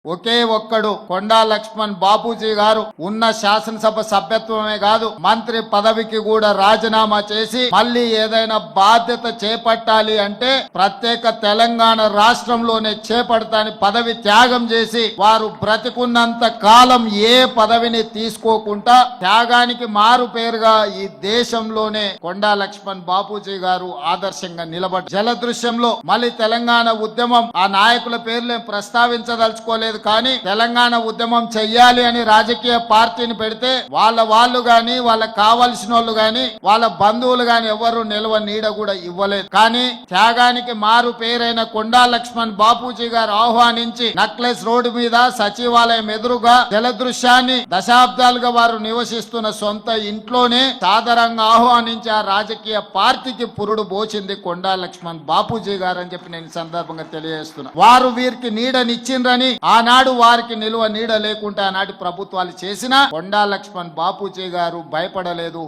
ఒకే ఒక్కడు కొండా లక్ష్మణ్ బాపూజీ గారు ఉన్న శాసనసభ సభ్యత్వమే కాదు మంత్రి పదవికి కూడా రాజీనామా చేసి మళ్ళీ ఏదైనా బాధ్యత చేపట్టాలి అంటే ప్రత్యేక తెలంగాణ రాష్ట్రంలోనే చేపడతాని పదవి త్యాగం చేసి వారు బ్రతికున్నంత కాలం ఏ పదవిని తీసుకోకుండా త్యాగానికి మారు పేరుగా ఈ దేశంలోనే కొండా లక్ష్మణ్ బాపూజీ గారు ఆదర్శంగా నిలబడ్డారు. జలదృశ్యంలో మళ్ళీ తెలంగాణ ఉద్యమం ఆ నాయకుల పేర్లు ప్రస్తావించదలుచుకోలేదు కానీ తెలంగాణ ఉద్యమం చెయ్యాలి అని రాజకీయ పార్టీని పెడితే వాళ్ళు గాని వాళ్ళకి కావలసిన వాళ్ళు గాని వాళ్ళ బంధువులు గాని ఎవరు నిల్వ నీడ కూడా ఇవ్వలేదు. కానీ త్యాగానికి మారు పేరైన కొండా లక్ష్మణ్ బాపూజీ గారు ఆహ్వానించి నక్లెస్ రోడ్డు మీద సచివాలయం ఎదురుగా జలదృశ్యాన్ని దశాబ్దాలుగా వారు నివసిస్తున్న సొంత ఇంట్లోనే సాదరంగా ఆహ్వానించి ఆ రాజకీయ పార్టీకి పురుడు పోచింది కొండా లక్ష్మణ్ బాపూజీ గారు అని చెప్పి నేను సందర్భంగా తెలియజేస్తున్నా. వారు వీరికి నీడనిచ్చిండ్రని ఆనాడు వారికి నిలువ నీడ లేకుండా ఆనాటి ప్రభుత్వాలు చేసినా కొండా లక్ష్మణ్ బాపూజీ గారు భయపడలేదు.